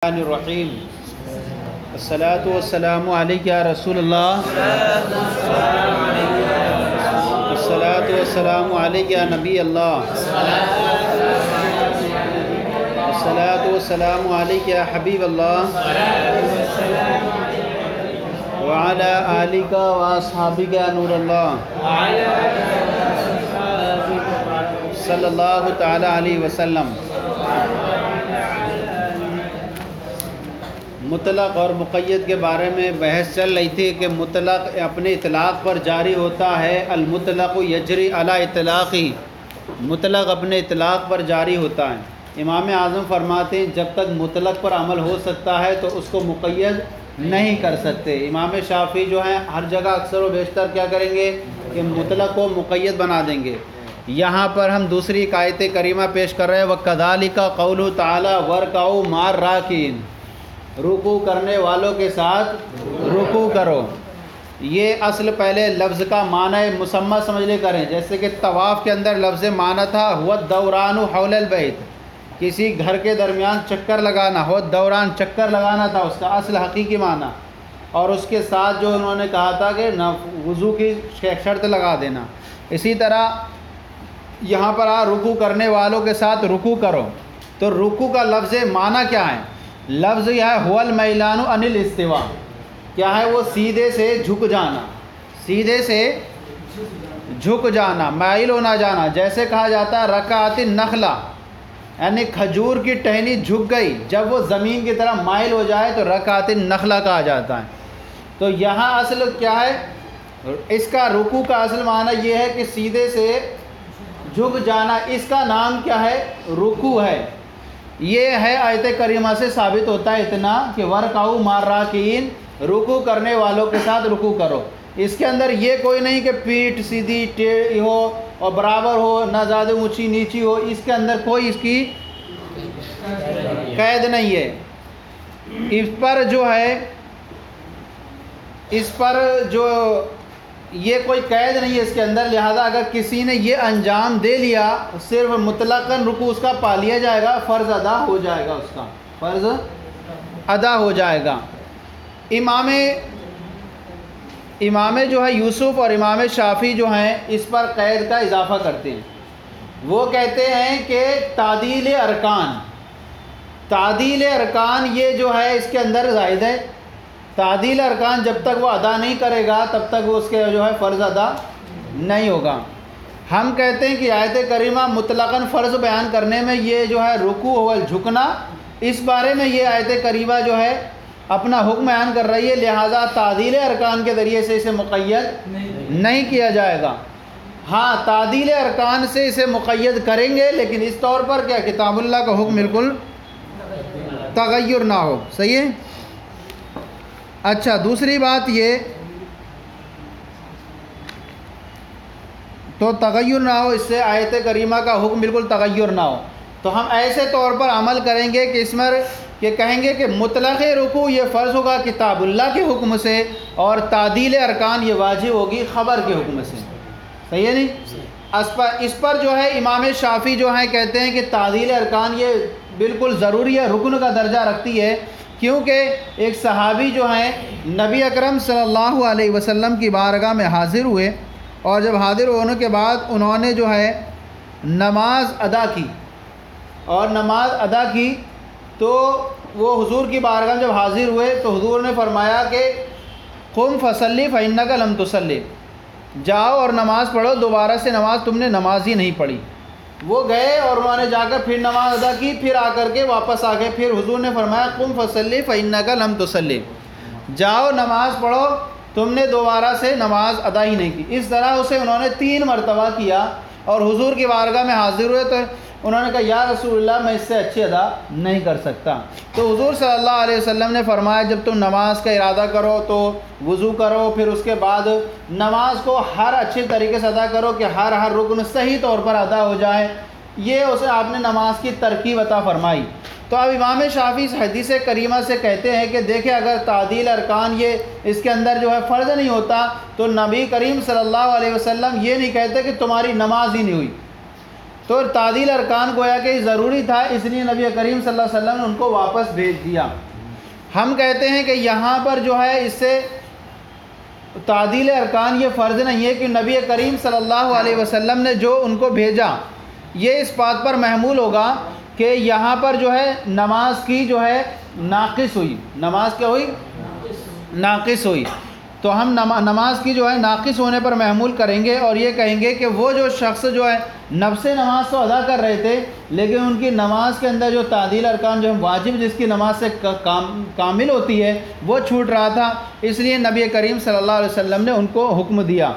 الرحیم الصلاۃ والسلام علیک یا رسول اللہ، الصلاۃ والسلام علیک یا نبی اللہ، الصلاۃ والسلام علیک یا حبیب اللہ، وعلی آلک واصحابک یا نور اللہ، صلی اللہ تعالی علیہ وسلم۔ مطلق اور مقید کے بارے میں بحث چل رہی تھی کہ مطلق اپنے اطلاق پر جاری ہوتا ہے، المطلق یجری علی اطلاقی، مطلق اپنے اطلاق پر جاری ہوتا ہے۔ امام اعظم فرماتے ہیں جب تک مطلق پر عمل ہو سکتا ہے تو اس کو مقید نہیں کر سکتے۔ امام شافعی جو ہیں ہر جگہ اکثر و بیشتر کیا کریں گے کہ مطلق کو مقید بنا دیں گے۔ یہاں پر ہم دوسری آیت کریمہ پیش کر رہے ہیں، وَكَذَلِكَ قَوْلُهُ تَعَالَى وَارْكَعُوا مَعَ الرَّاكِعِينَ، رکوع کرنے والوں کے ساتھ رکوع کرو۔ یہ اصل پہلے لفظ کا معنی مسمى سمجھ لے کریں، جیسے کہ طواف کے اندر لفظ معنی تھا هو الدوران حول البیت، کسی گھر کے درمیان چکر لگانا، ہو دوران چکر لگانا تھا اس کا اصل حقیقی معنی، اور اس کے ساتھ جو انہوں نے کہا تھا کہ وضو کی شرط لگا دینا۔ اسی طرح یہاں پر رکوع کرنے والوں کے ساتھ رکوع کرو، تو رکوع کا لفظ معنی کیا ہے؟ لفظ یہ ہے هو المیلان عن الاستواء، کیا ہے وہ سیدھے سے جھک جانا، سیدھے سے جھک جانا، مائل ہونا جانا۔ جیسے کہا جاتا ہے رکعت النخلہ، یعنی کھجور کی ٹہنی جھک گئی، جب وہ زمین کی طرف مائل ہو جائے تو رکعت النخلہ کہا جاتا ہے۔ تو یہاں اصل کیا ہے؟ اس کا رکوع کا اصل معنی یہ ہے کہ سیدھے سے جھک جانا، اس کا نام کیا ہے؟ رکوع ہے۔ یہ ہے آیت کریمہ سے ثابت ہوتا ہے اتنا کہ وَارْكَعُوا مَعَ الرَّاكِعِينَ، رکوع کرنے والوں کے ساتھ رکوع کرو۔ اس کے اندر یہ کوئی نہیں کہ پیٹھ سیدھی ٹیڑھی ہو اور برابر ہو، نہ زیادہ اونچی نیچی ہو، اس کے اندر کوئی اس کی قید نہیں ہے۔ اس پر جو یہ کوئی قید نہیں ہے اس کے اندر، لہذا اگر کسی نے یہ انجام دے لیا صرف مطلقاً رکوع اس کا پا لیا جائے گا، فرض ادا ہو جائے گا، اس کا فرض ادا ہو جائے گا۔ امام جو ہے یوسف اور امام شافعی جو ہیں اس پر قید کا اضافہ کرتے ہیں۔ وہ کہتے ہیں کہ تعدیل ارکان یہ جو ہے اس کے اندر زائد ہے۔ تعدیل ارکان جب تک وہ ادا نہیں کرے گا تب تک وہ اس کے جو ہے فرض ادا نہیں ہوگا۔ ہم کہتے ہیں کہ آیت کریمہ مطلقاً فرض بیان کرنے میں یہ جو ہے رکوع و جھکنا، اس بارے میں یہ آیت کریمہ جو ہے اپنا حکم بیان کر رہی ہے، لہٰذا تعدیل ارکان کے ذریعے سے اسے مقید نہیں کیا جائے گا۔ ہاں تعدیل ارکان سے اسے مقید کریں گے، لیکن اس طور پر کیا کتاب اللہ کا حکم بالکل تغیر نہ ہو۔ صحیح ہے؟ اچھا، دوسری بات یہ تو تغیر نہ ہو، اس سے آیت کریمہ کا حکم بالکل تغیر نہ ہو، تو ہم ایسے طور پر عمل کریں گے کہ اس میں کہ کہیں گے کہ مطلق رکوع یہ فرض ہوگا کتاب اللہ کے حکم سے، اور تعدیل ارکان یہ واجب ہوگی خبر کے حکم سے۔ صحیح ہے نہیں؟ اس پر جو ہے امام شافعی جو ہیں کہتے ہیں کہ تعدیل ارکان یہ بالکل ضروری ہے، رکن کا درجہ رکھتی ہے، کیونکہ ایک صحابی جو ہیں نبی اکرم صلی اللہ علیہ وسلم کی بارگاہ میں حاضر ہوئے، اور جب حاضر ہونے کے بعد انہوں نے جو ہے نماز ادا کی، اور نماز ادا کی تو وہ حضور کی بارگاہ میں جب حاضر ہوئے تو حضور نے فرمایا کہ قم فصلی فإنک لم تصلی، جاؤ اور نماز پڑھو، دوبارہ سے نماز تم نے نماز ہی نہیں پڑھی۔ وہ گئے اور انہوں نے جا کر پھر نماز ادا کی، پھر آ کر کے واپس آ گئے، پھر حضور نے فرمایا قم فصلی فإنک لم تصلی، جاؤ نماز پڑھو، تم نے دوبارہ سے نماز ادا ہی نہیں کی۔ اس طرح اسے انہوں نے 3 مرتبہ کیا، اور حضور کی بارگاہ میں حاضر ہوئے تو انہوں نے کہا یا رسول اللہ میں اس سے اچھی ادا نہیں کر سکتا۔ تو حضور صلی اللہ علیہ وسلم نے فرمایا جب تم نماز کا ارادہ کرو تو وضو کرو، پھر اس کے بعد نماز کو ہر اچھے طریقے سے ادا کرو کہ ہر رکن صحیح طور پر ادا ہو جائے۔ یہ اسے آپ نے نماز کی ترکیب عطا فرمائی۔ تو اب امام شافعی اس حدیث کریمہ سے کہتے ہیں کہ دیکھیں اگر تعدیل ارکان یہ اس کے اندر جو ہے فرض نہیں ہوتا تو نبی کریم صلی اللہ علیہ وسلم یہ نہیں کہتے کہ تمہاری نماز ہی نہیں ہوئی، تو تعدیل ارکان گویا کہ ضروری تھا، اس لیے نبی کریم صلی اللہ علیہ وسلم نے ان کو واپس بھیج دیا۔ ہم کہتے ہیں کہ یہاں پر جو ہے اس سے تعدیل ارکان یہ فرض نہیں ہے کہ نبی کریم صلی اللہ علیہ وسلم نے جو ان کو بھیجا، یہ اس بات پر محمول ہوگا کہ یہاں پر جو ہے نماز کی جو ہے ناقص ہوئی، نماز کیا ہوئی؟ ناقص ہوئی۔ تو ہم نماز کی جو ہے ناقص ہونے پر محمول کریں گے اور یہ کہیں گے کہ وہ جو شخص جو ہے نفس نماز تو ادا کر رہے تھے، لیکن ان کی نماز کے اندر جو تعدیل ارکان جو واجب جس کی نماز سے کامل ہوتی ہے وہ چھوٹ رہا تھا، اس لیے نبی کریم صلی اللہ علیہ وسلم نے ان کو حکم دیا۔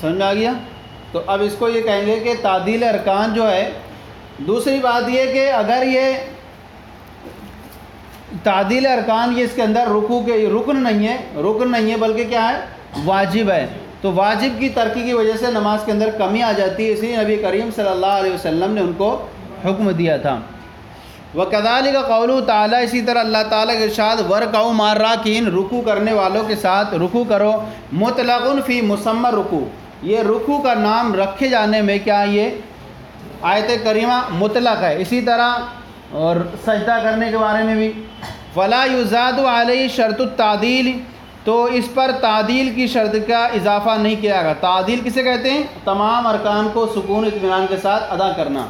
سمجھ میں آ گیا؟ تو اب اس کو یہ کہیں گے کہ تعدیل ارکان جو ہے، دوسری بات یہ کہ اگر یہ تعدیل ارکان یہ اس کے اندر رکوع کے رکن نہیں ہے بلکہ کیا ہے؟ واجب ہے، تو واجب کی ترکی کی وجہ سے نماز کے اندر کمی آ جاتی ہے، اس لیے نبی کریم صلی اللہ علیہ وسلم نے ان کو حکم دیا تھا۔ وَكَذَلِكَ قَوْلُهُ تعالیٰ، اسی طرح اللہ تعالیٰ کے ارشاد وَارْكَعُوا مَعَ الرَّاكِعِينَ، رکوع کرنے والوں کے ساتھ رکوع کرو، مطلق فی مسمى رکوع، یہ رکوع کا نام رکھے جانے میں کیا یہ آیت کریمہ مطلق ہے۔ اسی طرح اور سجدہ کرنے کے بارے میں بھی فَلَا يُزَادُ عَلَيْهِ شرط التعدیل، تو اس پر تعدیل کی شرط کا اضافہ نہیں کیا گا۔ تعدیل کسے کہتے ہیں؟ تمام ارکان کو سکون اطمینان کے ساتھ ادا کرنا۔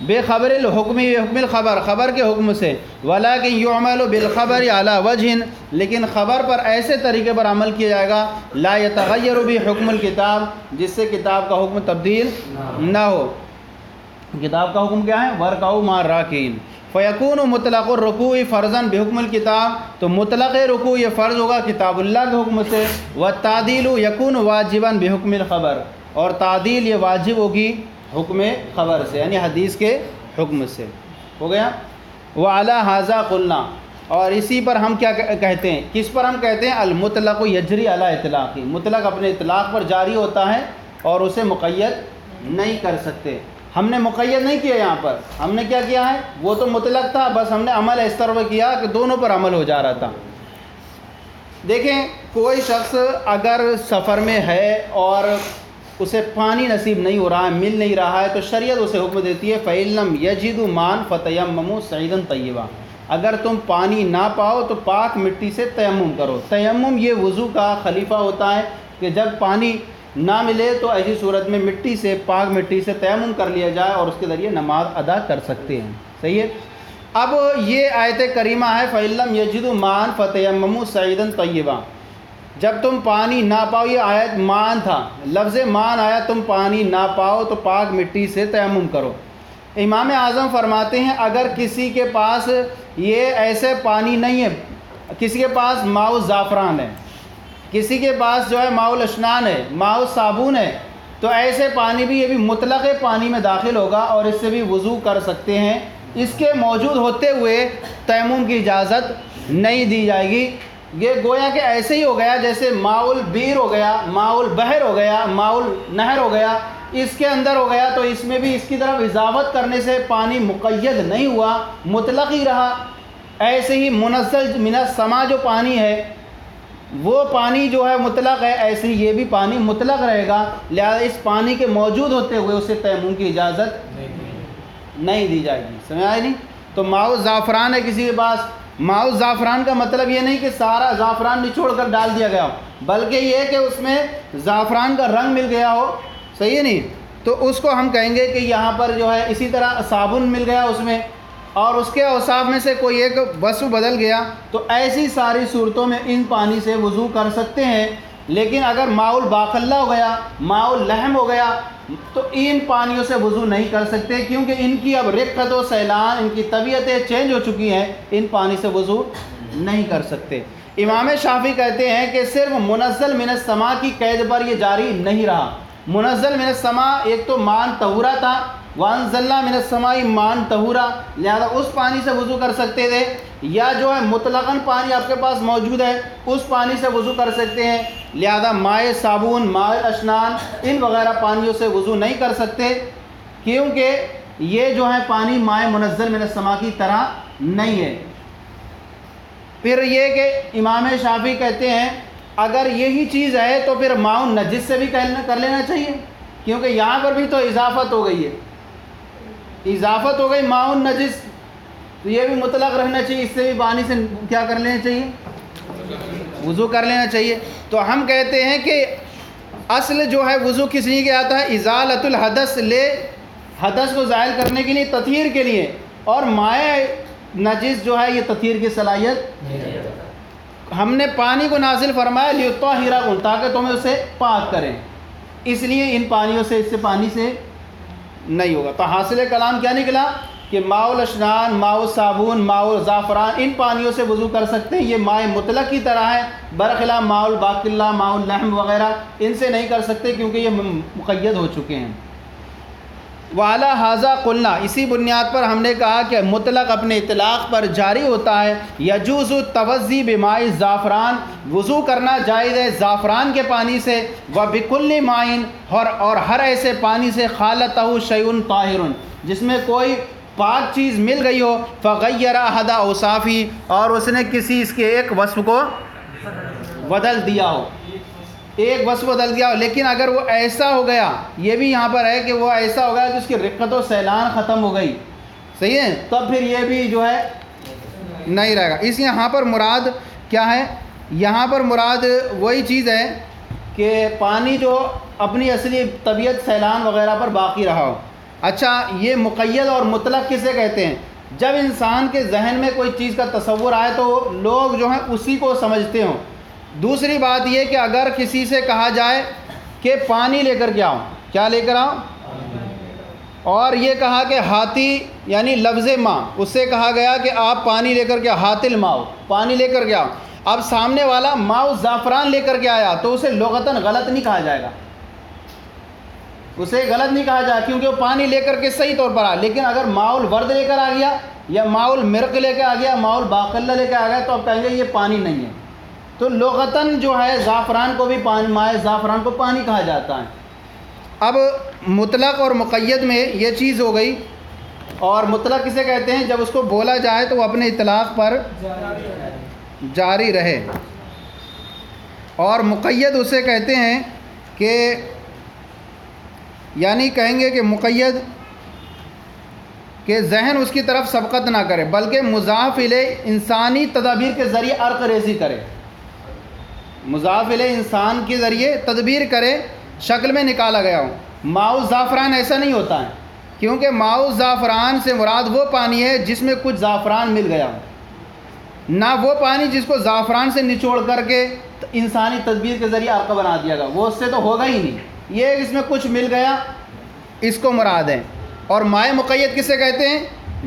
بے خبر الحکم، حکم الخبر، خبر کے حکم سے، ولیکن یعمل بالخبر علی وجہ، لیکن خبر پر ایسے طریقے پر عمل کیا جائے گا لا یتغیر بحکم الکتاب، جس سے کتاب کا حکم تبدیل نہ ہو۔ کتاب کا حکم کیا ہے؟ وارکعوا مع الراکعین، فیکون مطلق الرکوع فرضا بحکم الکتاب، تو مطلق رکوع یہ فرض ہوگا کتاب اللہ کے حکم سے، والتعدیل یکون واجبا بحکم الخبر، اور تعدیل یہ واجب ہوگی حکم خبر سے، یعنی حدیث کے حکم سے۔ ہو گیا؟ وعلی ھذا قلنا، اور اسی پر ہم کیا کہتے ہیں؟ کس پر ہم کہتے ہیں؟ المطلق یجری علی اطلاقی، مطلق اپنے اطلاق پر جاری ہوتا ہے اور اسے مقید نہیں کر سکتے۔ ہم نے مقید نہیں کیا، یہاں پر ہم نے کیا کیا ہے؟ وہ تو مطلق تھا، بس ہم نے عمل اس طرح کیا کہ دونوں پر عمل ہو جا رہا تھا۔ دیکھیں، کوئی شخص اگر سفر میں ہے اور اسے پانی نصیب نہیں ہو رہا ہے، مل نہیں رہا ہے، تو شریعت اسے حکم دیتی ہے فَإِن لَّمْ يَجِدُوا مَاءً فَتَيَمَّمُوا صَعِيدًا طَيِّبًا، اگر تم پانی نہ پاؤ تو پاک مٹی سے تیمم کرو۔ تیمم یہ وضو کا خلیفہ ہوتا ہے کہ جب پانی نہ ملے تو ایسی صورت میں مٹی سے، پاک مٹی سے تیمم کر لیا جائے اور اس کے ذریعے نماز ادا کر سکتے ہیں۔ صحیح ہے؟ اب یہ آیت کریمہ ہے فَإِن لَّمْ يَجِدُوا مَاءً فَتَيَمَّمُوا صَعِيدًا طَيِّبًا، جب تم پانی نہ پاؤ، یہ آیت مان تھا، لفظ مان آیا، تم پانی نہ پاؤ تو پاک مٹی سے تیمم کرو۔ امام اعظم فرماتے ہیں اگر کسی کے پاس یہ ایسے پانی نہیں ہے، کسی کے پاس ماء زعفران ہے، کسی کے پاس جو ہے ماء الاشنان ہے، ماء صابون ہے، تو ایسے پانی بھی، یہ بھی مطلق پانی میں داخل ہوگا اور اس سے بھی وضو کر سکتے ہیں۔ اس کے موجود ہوتے ہوئے تیمم کی اجازت نہیں دی جائے گی۔ یہ گویا کہ ایسے ہی ہو گیا جیسے ماء البیر ہو گیا، ماء البحر ہو گیا، ماء النہر ہو گیا، اس کے اندر ہو گیا، تو اس میں بھی اس کی طرف اضافت کرنے سے پانی مقید نہیں ہوا، مطلق ہی رہا۔ ایسے ہی منزل من السماء جو پانی ہے وہ پانی جو ہے مطلق ہے، ایسے ہی یہ بھی پانی مطلق رہے گا، لہذا اس پانی کے موجود ہوتے ہوئے اسے تیمم کی اجازت نہیں دی جائے گی۔ سمجھ آئے نہیں؟ تو ماء زعفران ہے کسی کے پاس، ماء زعفران کا مطلب یہ نہیں کہ سارا زعفران نچوڑ کر ڈال دیا گیا ہو، بلکہ یہ کہ اس میں زعفران کا رنگ مل گیا ہو، صحیح ہے نہیں؟ تو اس کو ہم کہیں گے کہ یہاں پر جو ہے اسی طرح صابن مل گیا اس میں اور اس کے اوصاف میں سے کوئی ایک وصف بدل گیا، تو ایسی ساری صورتوں میں ان پانی سے وضو کر سکتے ہیں۔ لیکن اگر ماء الباقلہ ہو گیا، ماء اللحم ہو گیا، تو ان پانیوں سے وضو نہیں کر سکتے، کیونکہ ان کی اب رقت و سیلان، ان کی طبیعتیں چینج ہو چکی ہیں، ان پانی سے وضو نہیں کر سکتے۔ امام شافعی کہتے ہیں کہ صرف منزل من السماء کی قید پر یہ جاری نہیں رہا۔ منزل من السماء ایک تو مان طہورا تھا، وانزلنا من السماء مان طہورا، لہذا اس پانی سے وضو کر سکتے تھے، یا جو ہے مطلقاً پانی آپ کے پاس موجود ہے اس پانی سے وضو کر سکتے ہیں، لہذا ماء صابون، ماء اشنان، ان وغیرہ پانیوں سے وضو نہیں کر سکتے، کیونکہ یہ جو ہے پانی ماء منزل من السماء کی طرح نہیں ہے۔ پھر یہ کہ امام شافعی کہتے ہیں اگر یہی چیز ہے تو پھر ماء نجس سے بھی کر لینا چاہیے، کیونکہ یہاں پر بھی تو اضافت ہو گئی ہے، اضافت ہو گئی ماء نجس، تو یہ بھی مطلق رہنا چاہیے، اس سے بھی پانی سے کیا کر لینا چاہیے، وضو کر لینا چاہیے۔ تو ہم کہتے ہیں کہ اصل جو ہے وضو کس لیے کیا آتا ہے، ازالۃ الحدث، حدث کو زائل کرنے کے لیے، تطہیر کے لیے، اور مائع نجس جو ہے یہ تطہیر کی صلاحیت، ہم نے پانی کو نازل فرمایا لیطہرکم، تاکہ تمہیں اسے پاک کریں، اس لیے ان پانیوں سے، اس سے پانی سے نہیں ہوگا۔ تو حاصل کلام کیا نکلا کہ ماء الاشنان، ماء الصابون، ماء الزعفران، ان پانیوں سے وضو کر سکتے ہیں، یہ ماء مطلق کی طرح ہے، برخلاف ماء الباقلہ، ماء اللحم وغیرہ، ان سے نہیں کر سکتے کیونکہ یہ مقید ہو چکے ہیں۔ وعلی ھذا قلنا، اسی بنیاد پر ہم نے کہا کہ مطلق اپنے اطلاق پر جاری ہوتا ہے۔ یجوز التوضی بماء الزعفران، وضو کرنا جائز ہے زعفران کے پانی سے، وبکل ماء، اور ہر ایسے پانی سے خالطہ شیء طاہر، جس میں کوئی پاک چیز مل گئی ہو، فغیر احد اوصافی، اور اس نے کسی اس کے ایک وصف کو بدل دیا ہو، ایک وصف بدل دیا ہو، لیکن اگر وہ ایسا ہو گیا، یہ بھی یہاں پر ہے کہ وہ ایسا ہو گیا کہ اس کی رقت و سیلان ختم ہو گئی، صحیح ہے، تب پھر یہ بھی جو ہے نہیں رہے گا۔ اس یہاں پر مراد کیا ہے، یہاں پر مراد وہی چیز ہے کہ پانی جو اپنی اصلی طبیعت سیلان وغیرہ پر باقی رہا ہو۔ اچھا، یہ مقید اور مطلق کسے کہتے ہیں، جب انسان کے ذہن میں کوئی چیز کا تصور آئے تو لوگ جو ہیں اسی کو سمجھتے ہوں۔ دوسری بات یہ کہ اگر کسی سے کہا جائے کہ پانی لے کر کے آؤ، کیا لے کر آؤ، اور یہ کہا کہ ہاتھی یعنی لفظ ماء، اس سے کہا گیا کہ آپ پانی لے کر کے ہاتھ الماء، پانی لے کر کے آؤ، اب سامنے والا ماء الزعفران لے کر کے آیا تو اسے لغتاً غلط نہیں کہا جائے گا، اسے غلط نہیں کہا جائے کیونکہ وہ پانی لے کر کے صحیح طور پر آیا، لیکن اگر ماء الورد لے کر آ گیا یا ماء المرق لے کے آ گیا، ماء الباقلہ لے کے آ گیا، تو اب کہیں گے یہ پانی نہیں ہے۔ تو لغتاً جو ہے زعفران کو بھی ماء زعفران کو پانی کہا جاتا ہے۔ اب مطلق اور مقید میں یہ چیز ہو گئی، اور مطلق کسے کہتے ہیں، جب اس کو بولا جائے تو وہ اپنے اطلاق پر جاری رہے، اور مقید اسے کہتے ہیں کہ یعنی کہیں گے کہ مقید کہ ذہن اس کی طرف سبقت نہ کرے بلکہ مضاف الیہ انسانی تدابیر کے ذریعے عرق ریزی کرے، مضاف الیہ انسان کے ذریعے تدبیر کرے، شکل میں نکالا گیا ہو۔ ماء الزعفران ایسا نہیں ہوتا ہے، کیونکہ ماء الزعفران سے مراد وہ پانی ہے جس میں کچھ زعفران مل گیا ہو، نہ وہ پانی جس کو زعفران سے نچوڑ کر کے انسانی تدبیر کے ذریعے عرق بنا دیا گیا، وہ اس سے تو ہوگا ہی نہیں، یہ اس میں کچھ مل گیا، اس کو مراد ہے۔ اور ماء مقید کسے کہتے ہیں،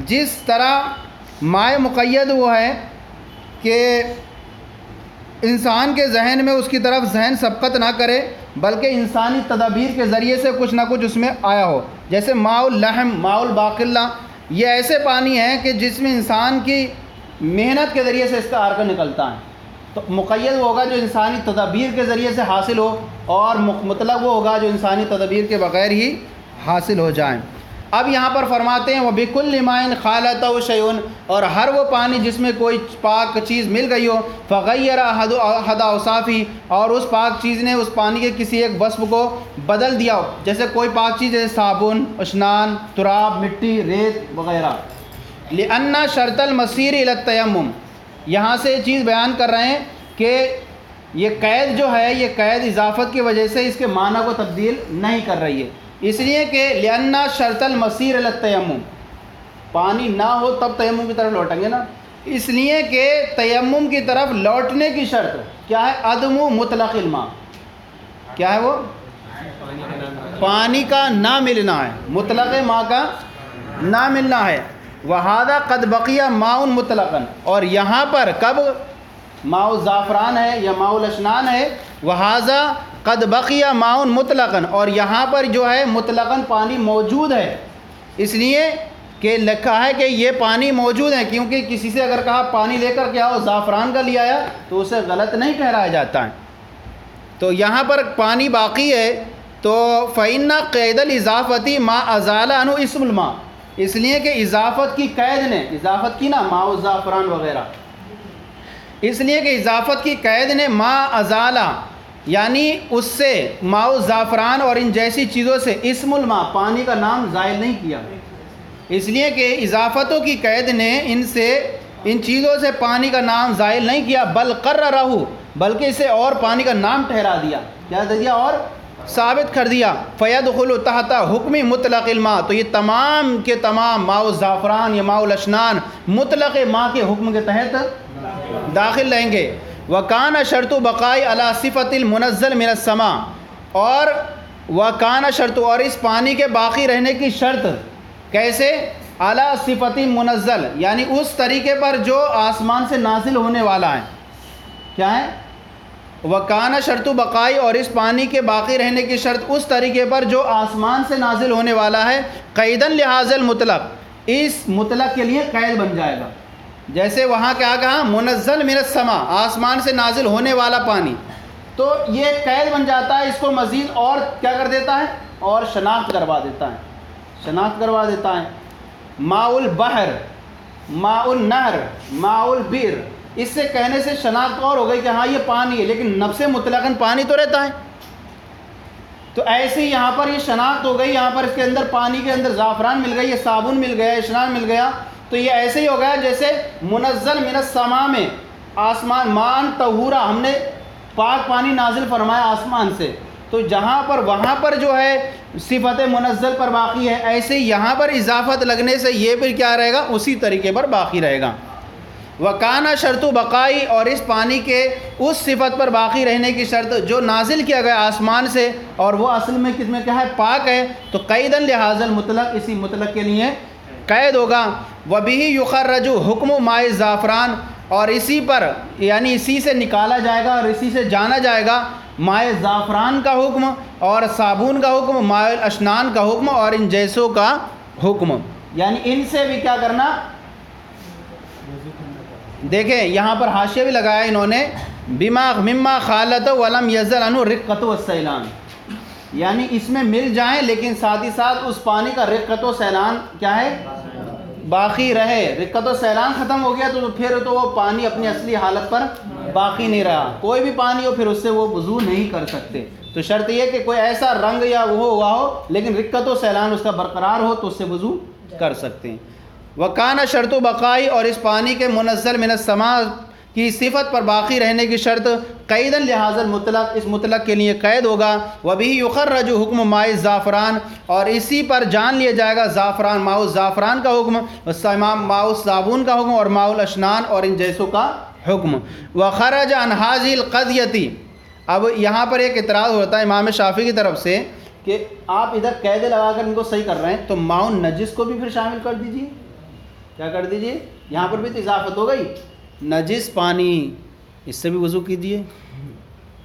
جس طرح ماء مقید وہ ہے کہ انسان کے ذہن میں اس کی طرف ذہن سبقت نہ کرے بلکہ انسانی تدابیر کے ذریعے سے کچھ نہ کچھ اس میں آیا ہو، جیسے ماء اللحم، ماء الباقلہ، یہ ایسے پانی ہیں کہ جس میں انسان کی محنت کے ذریعے سے اس کا عرق نکلتا ہے۔ تو مقید وہ ہوگا جو انسانی تدابیر کے ذریعے سے حاصل ہو، اور مطلق وہ ہوگا جو انسانی تدابیر کے بغیر ہی حاصل ہو جائیں۔ اب یہاں پر فرماتے ہیں وَبِكُلِّ مَاءٍ خَالَطَهُ شَيْءٌ، اور ہر وہ پانی جس میں کوئی پاک چیز مل گئی ہو، فَغَيَّرَ أَحَدَ أَوْصَافِهِ، اور اس پاک چیز نے اس پانی کے کسی ایک وصف کو بدل دیا ہو، جیسے کوئی پاک چیز جیسے صابن، اشنان، تراب، مٹی، ریت وغیرہ۔ لِأَنَّ شَرْطَ الْمَصِيرِ إِلَى التَّيَمُّمِ، یہاں سے یہ چیز بیان کر رہے ہیں کہ یہ قید جو ہے، یہ قید اضافت کی وجہ سے اس کے معنی کو تبدیل نہیں کر رہی ہے، اس لیے کہ لِأَنَّ شَرْطَ الْمَصِيرِ إِلَى التَّيَمُّمِ، پانی نہ ہو تب تیمم کی طرف لوٹیں گے نا، اس لیے کہ تیمم کی طرف لوٹنے کی شرط کیا ہے، عدم مطلق الماء، کیا ہے وہ، پانی کا نہ ملنا ہے، مطلق ماء کا نہ ملنا ہے۔ وَهَذَا قَدْ بَقِيَ مَاءٌ مُطْلَقًا، اور یہاں پر کب ماء الزعفران ہے یا ماء الاشنان ہے، وَهَذَا قَدْ بَقِيَ مَاءٌ مُطْلَقًا، اور یہاں پر جو ہے مطلقاً پانی موجود ہے، اس لیے کہ لکھا ہے کہ یہ پانی موجود ہے، کیونکہ کسی سے اگر کہا پانی لے کر کے آؤ، زعفران کا لے آیا، تو اسے غلط نہیں ٹھہرایا جاتا ہے۔ تو یہاں پر پانی باقی ہے، تو فَإِنَّ قَيْدَ الْإِضَافَةِ مَا أَزَالَ عَنْهُ اسْمُ الْمَاءِ، اس لیے کہ اضافت کی قید نے، اضافت کی نا ماء الزعفران وغیرہ، اس لیے کہ اضافت کی قید نے ما ازالہ یعنی اس سے ماء زعفران اور ان جیسی چیزوں سے اسم الماء پانی کا نام زائل نہیں کیا، اس لیے کہ اضافتوں کی قید نے ان چیزوں سے پانی کا نام زائل نہیں کیا، بل قررہ بلکہ اسے اور پانی کا نام ٹھہرا دیا، کیا دے دیا اور ثابت کر دیا۔ فیدخل تحت حکم مطلق الماء، تو یہ تمام کے تمام ماء الزعفران یا ماء الاشنان مطلق ماء کے حکم کے تحت داخل رہیں گے۔ وَكَانَ شرط بقائی علی صفت المنزل من السماء، اور وَكَانَ شرط اور اس پانی کے باقی رہنے کی شرط کیسے؟ علی صفت منزل یعنی اس طریقے پر جو آسمان سے نازل ہونے والا ہے، کیا ہے؟ وَكَانَ شرط بقائی اور اس پانی کے باقی رہنے کی شرط اس طریقے پر جو آسمان سے نازل ہونے والا ہے، قیداً لہذا المطلق، اس مطلق کے لیے قید بن جائے گا۔ جیسے وہاں کیا کہا؟ منزل من السماء، آسمان سے نازل ہونے والا پانی، تو یہ قید بن جاتا ہے، اس کو مزید اور کیا کر دیتا ہے؟ اور شناخت کروا دیتا ہے، شناخت کروا دیتا ہے۔ ماء البحر، ماء النہر، ماء البئر، اس سے کہنے سے شناخت اور ہو گئی کہ ہاں یہ پانی ہے، لیکن نفس مطلقاً پانی تو رہتا ہے۔ تو ایسے ہی یہاں پر یہ شناخت ہو گئی، یہاں پر اس کے اندر پانی کے اندر زعفران مل گئی، یہ صابن مل گیا، اشنان مل گیا، تو یہ ایسے ہی ہو گیا جیسے منزل من السماء میں آسمان مان طہورا، ہم نے پاک پانی نازل فرمایا آسمان سے، تو جہاں پر وہاں پر جو ہے صفت منزل پر باقی ہے، ایسے ہی یہاں پر اضافت لگنے سے یہ پھر کیا رہے گا؟ اسی طریقے پر باقی رہے گا۔ وَكَانَ شرط بقائی اور اس پانی کے اس صفت پر باقی رہنے کی شرط جو نازل کیا گیا آسمان سے، اور وہ اصل میں کس میں کیا ہے؟ پاک ہے، تو قیداً لہذا المطلق، اسی مطلق کے لیے قید ہوگا۔ وَبِهِ يُخَرَّجُ حُکْمُ ماء الزعفران، اور اسی پر یعنی اسی سے نکالا جائے گا اور اسی سے جانا جائے گا ماء زعفران کا حکم اور صابون کا حکم، ماء الاشنان کا حکم اور ان جیسوں کا حکم، یعنی ان سے بھی کیا کرنا؟ دیکھیں یہاں پر حاشیہ بھی لگایا انہوں نے، مما خالت ولم یزل عنہ رقۃ والسیلان، یعنی اس میں مل جائیں لیکن ساتھ ہی ساتھ اس پانی کا رقت و سیلان کیا ہے؟ باقی رہے۔ رقت و سیلان ختم ہو گیا تو پھر تو وہ پانی اپنی اصلی حالت پر باقی نہیں رہا، کوئی بھی پانی ہو پھر اس سے وہ وضو نہیں کر سکتے۔ تو شرط یہ کہ کوئی ایسا رنگ یا وہ ہوا ہو لیکن رقت و سیلان اس کا برقرار ہو تو اس سے وضو کر سکتے ہیں۔ وَكَانَ شرط بقائی اور اس پانی کے منزل من السماء کی صفت پر باقی رہنے کی شرط قیداً لہذا المطلق، اس مطلق کے لیے قید ہوگا۔ وَبِهِ يُخَرَّجُ حُکْمُ ماء الزعفران، اور اسی پر جان لیا جائے گا زعفران، ماء الزعفران کا حکم، ماء الصابون کا حکم اور ماء الاشنان اور ان جیسوں کا حکم۔ وَخَرَجَ عَنْ هَذِهِ الْقَضْيَةِ، اب یہاں پر ایک اعتراض ہوتا ہے امام شافعی کی طرف سے کہ آپ ادھر قید لگا کر ان کو صحیح کر رہے ہیں تو ماء النجس کو بھی پھر شامل کر دیجیے، کیا کر دیجیے؟ یہاں پر بھی تو اضافت ہو گئی، نجس پانی، اس سے بھی وضو کیجیے،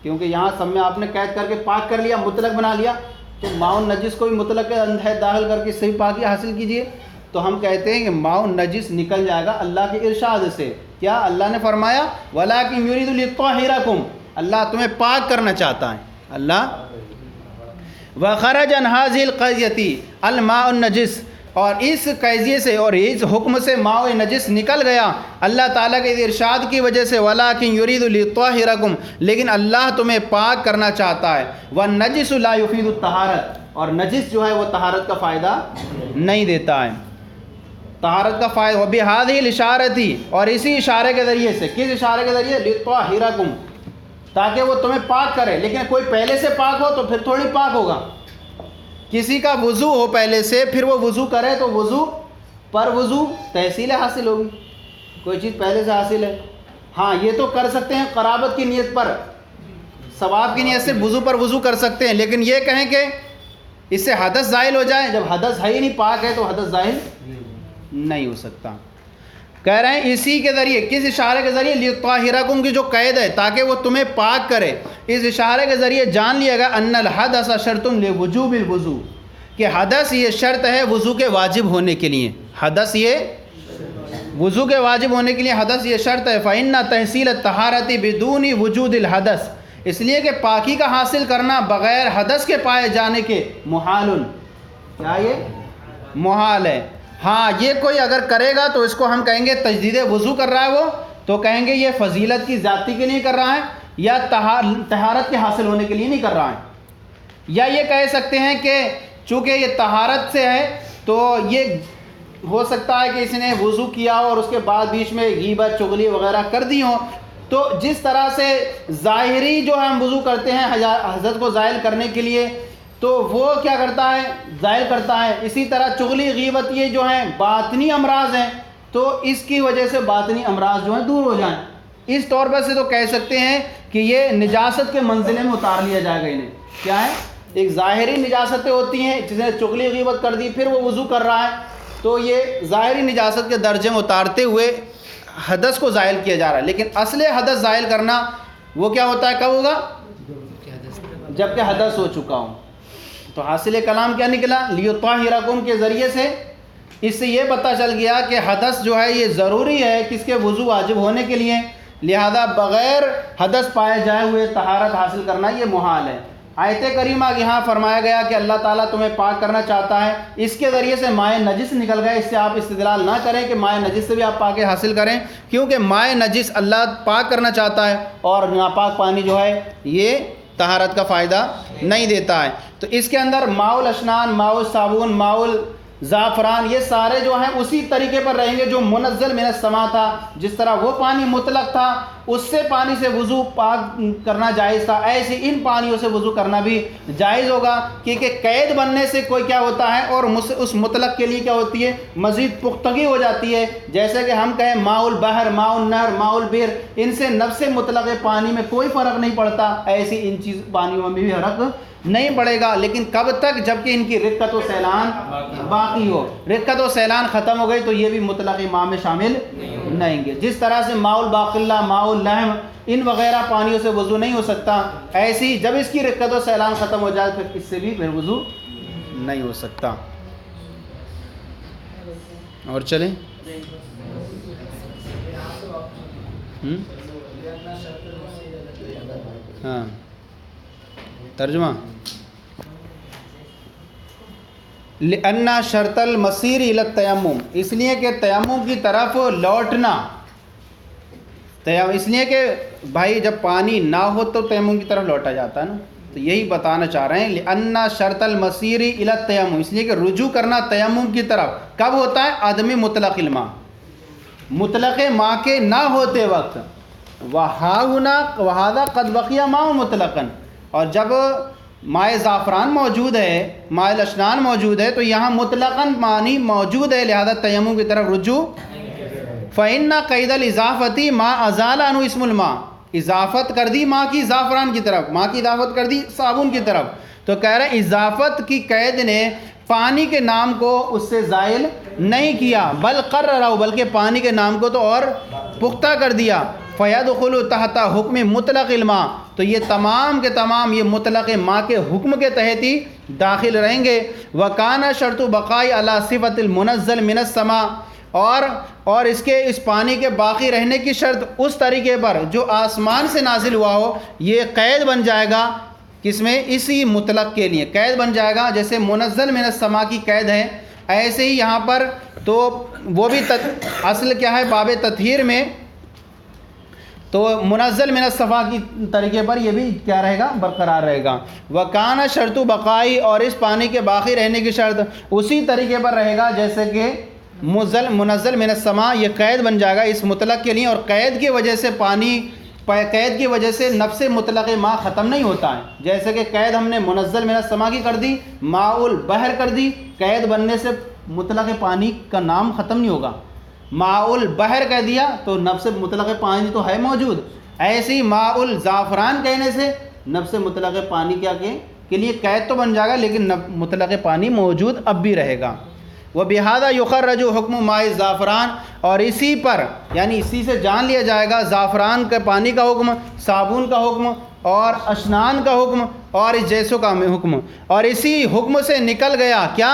کیونکہ یہاں سب میں آپ نے قید کر کے پاک کر لیا، مطلق بنا لیا، تو ماء النجس کو بھی مطلق کے اندر داخل کر کے اس سے بھی پاکی حاصل کیجیے۔ تو ہم کہتے ہیں کہ ماء النجس نکل جائے گا اللہ کے ارشاد سے، کیا اللہ نے فرمایا وَلَٰكِن يُرِيدُ لِيُطَهِّرَكُمْ، اللہ تمہیں پاک کرنا چاہتا ہے اللہ۔ وَخَرَجَ عَنْ هَٰذِهِ الْقَضْيَةِ الْمَاءُ النَّجِسُ، اور اس قضیے سے اور اس حکم سے ماء نجس نکل گیا اللہ تعالیٰ کے ارشاد کی وجہ سے، وَلَٰكِن يُرِيدُ لِيُطَهِّرَكُمْ، لیکن اللہ تمہیں پاک کرنا چاہتا ہے۔ وَالنَّجِسُ لَا يُفِيدُ الطَّهَارَةَ، اور نجس جو ہے وہ طہارت کا فائدہ نہیں دیتا ہے، طہارت کا فائدہ۔ وَبِهَٰذِهِ الْإِشَارَةِ، اور اسی اشارے کے ذریعے سے، کس اشارے کے ذریعے؟ لِيُطَهِّرَكُمْ، تاکہ وہ تمہیں پاک کرے، لیکن کوئی پہلے سے پاک ہو تو پھر تھوڑی پاک ہوگا، کسی کا وضو ہو پہلے سے پھر وہ وضو کرے تو وضو پر وضو تحصیل حاصل ہوگی، کوئی چیز پہلے سے حاصل ہے۔ ہاں یہ تو کر سکتے ہیں قرابت کی نیت پر، ثواب کی نیت سے وضو پر وضو کر سکتے ہیں، لیکن یہ کہیں کہ اس سے حدث زائل ہو جائے، جب حدث ہے ہی نہیں، پاک ہے تو حدث زائل نہیں ہو سکتا۔ کہہ رہے ہیں اسی کے ذریعے، کس اشارے کے ذریعے؟ لِيُطَهِّرَكُمْ کی جو قید ہے تاکہ وہ تمہیں پاک کرے، اس اشارے کے ذریعے جان لیا گا ان الحدث شرط لوجوب الوضو، کہ حدث یہ شرط ہے وضو کے واجب ہونے کے لیے، حدث یہ وضو کے واجب ہونے کے لیے حدث یہ شرط ہے۔ فَإِنَّ تَحْصِيلَ الطَّهَارَةِ بِدُونِ وُجُودِ الْحَدَثِ، اس لیے کہ پاکی کا حاصل کرنا بغیر حدث کے پائے جانے کے محال، کیا یہ محال ہے۔ ہاں یہ کوئی اگر کرے گا تو اس کو ہم کہیں گے تجدید وضو کر رہا ہے وہ، تو کہیں گے یہ فضیلت کی زیادتی کے لیے کر رہا ہے یا طہارت کے حاصل ہونے کے لیے نہیں کر رہا ہے. یا یہ کہہ سکتے ہیں کہ چونکہ یہ طہارت سے ہے تو یہ ہو سکتا ہے کہ اس نے وضو کیا اور اس کے بعد بیچ میں غیبت چغلی وغیرہ کر دی ہوں. تو جس طرح سے ظاہری جو ہم وضو کرتے ہیں حدث کو زائل کرنے کے لیے تو وہ کیا کرتا ہے زائل کرتا ہے, اسی طرح چغلی غیبت یہ جو ہیں باطنی امراض ہیں تو اس کی وجہ سے باطنی امراض جو ہیں دور ہو جائیں. اس طور پر سے تو کہہ سکتے ہیں کہ یہ نجاست کے منزلے میں اتار لیا جائے گا. انہیں کیا ہے ایک ظاہری نجاستیں ہوتی ہیں, جس نے چغلی غیبت کر دی پھر وہ وضو کر رہا ہے تو یہ ظاہری نجاست کے درجے میں اتارتے ہوئے حدث کو زائل کیا جا رہا ہے. لیکن اصل حدث زائل کرنا وہ کیا ہوتا ہے, کب ہوگا, جب کہ حدث ہو چکا ہوں. تو حاصل کلام کیا نکلا, لیطہرکم کے ذریعے سے اس سے یہ پتہ چل گیا کہ حدث جو ہے یہ ضروری ہے کس کے وضو واجب ہونے کے لیے, لہذا بغیر حدث پائے جائے ہوئے طہارت حاصل کرنا یہ محال ہے. آیت کریمہ یہاں فرمایا گیا کہ اللہ تعالیٰ تمہیں پاک کرنا چاہتا ہے, اس کے ذریعے سے مائع نجس نکل گئے. اس سے آپ استدلال نہ کریں کہ مائع نجس سے بھی آپ پاک حاصل کریں, کیونکہ مائع نجس اللہ پاک کرنا چاہتا ہے اور ناپاک پانی جو ہے یہ طہارت کا فائدہ نہیں دیتا ہے. تو اس کے اندر ماء الاشنان, ماء الصابون, ماء زعفران یہ سارے جو ہیں اسی طریقے پر رہیں گے جو منزل من السماء تھا. جس طرح وہ پانی مطلق تھا اس سے پانی سے وضو پاک کرنا جائز تھا, ایسے ان پانیوں سے وضو کرنا بھی جائز ہوگا, کیونکہ قید بننے سے کوئی کیا ہوتا ہے اور اس مطلق کے لیے کیا ہوتی ہے مزید پختگی ہو جاتی ہے. جیسے کہ ہم کہیں ماء البحر, ماء النہر, ماء البئر, ان سے نفس مطلق پانی میں کوئی فرق نہیں پڑتا, ایسی ان چیز پانیوں میں بھی فرق نہیں پڑے گا. لیکن کب تک, جب کہ ان کی رقت و سیلان باقی ہو. رقت و سیلان ختم ہو گئی تو یہ بھی مطلق ماء میں شامل نہیں گے. جس طرح سے ماء الباقلہ, ماء اللحم ان وغیرہ پانیوں سے وضو نہیں ہو سکتا, ایسی جب اس کی رقت و سیلان ختم ہو جائے پھر اس سے بھی پھر وضو نہیں ہو سکتا. اور چلیں ہاں ترجمہ, لأن شرط المسیر الی التیمم, اس لیے کہ تیمم کی طرف لوٹنا, اس لیے کہ بھائی جب پانی نہ ہو تو تیمم کی طرف لوٹا جاتا ہے نا, تو یہی بتانا چاہ رہے ہیں. لأن شرط المسیر الی التیمم, اس لیے کہ رجوع کرنا تیمم کی طرف کب ہوتا ہے, عدم مطلق الماء, مطلق ماء کے نہ ہوتے وقت. وہذا قد بقی ماء مطلقا, اور جب مائع زعفران موجود ہے, مائع الاشنان موجود ہے, تو یہاں مطلقاً پانی موجود ہے, لہذا تیمم کی طرف رجوع. فإن قید الاضافتی ما ازال عنہ اسم الماء, اضافت کر دی ماء کی زعفران کی طرف, ماء کی اضافت کر دی صابن کی طرف, تو کہہ رہے ہیں اضافت کی قید نے پانی کے نام کو اس سے زائل نہیں کیا, بل قررہ, بلکہ پانی کے نام کو تو اور پختہ کر دیا. فیدخل تحت حکم مطلق الماء, تو یہ تمام کے تمام یہ مطلق ماء کے حکم کے تحت ہی داخل رہیں گے. وکان شرط بقائی علی صفت المنزل من السماء, اور اس پانی کے باقی رہنے کی شرط اس طریقے پر جو آسمان سے نازل ہوا ہو, یہ قید بن جائے گا کس میں, اسی مطلق کے لیے قید بن جائے گا. جیسے منزل من السماء کی قید ہے, ایسے ہی یہاں پر تو وہ بھی اصل کیا ہے باب تطہیر میں, تو منزل من الصفا کی طریقے پر یہ بھی کیا رہے گا, برقرار رہے گا. وکان شرط بقائی, اور اس پانی کے باقی رہنے کی شرط اسی طریقے پر رہے گا جیسے کہ منزل من السماء, یہ قید بن جائے گا اس مطلق کے لیے. اور قید کی وجہ سے قید کی وجہ سے نفس مطلق ماء ختم نہیں ہوتا ہے. جیسے کہ قید ہم نے منزل من السماء کی کر دی, ماء البحر کر دی, قید بننے سے مطلق پانی کا نام ختم نہیں ہوگا. ماء البحر کہہ دیا تو نفس مطلق پانی تو ہے موجود, ایسے ہی ماء الزعفران کہنے سے نفس مطلق پانی کیا کے لیے قید تو بن جائے گا, لیکن مطلق پانی موجود اب بھی رہے گا. وبہذا یخرج حکم ماء الزعفران, اور اسی پر یعنی اسی سے جان لیا جائے گا زعفران کے پانی کا حکم, صابن کا حکم, اور اشنان کا حکم, اور اس جیسوں کا حکم. اور اسی حکم سے نکل گیا کیا,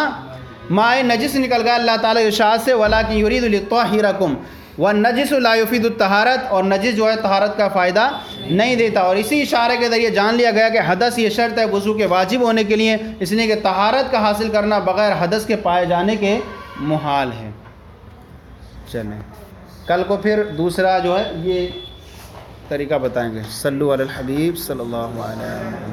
ماء نجس نکل گیا اللہ تعالیٰ ارشاد سے, ولیکن یرید لطہرکم, والنجس لا یفید الطہارت, اور نجس جو ہے طہارت کا فائدہ نہیں دیتا. اور اسی اشارے کے ذریعے جان لیا گیا کہ حدث یہ شرط ہے وضو کے واجب ہونے کے لیے, اس لیے کہ طہارت کا حاصل کرنا بغیر حدث کے پائے جانے کے محال ہے. چلیں کل کو پھر دوسرا جو ہے یہ طریقہ بتائیں گے. صلو علی الحبیب صلی اللہ علیہ وسلم.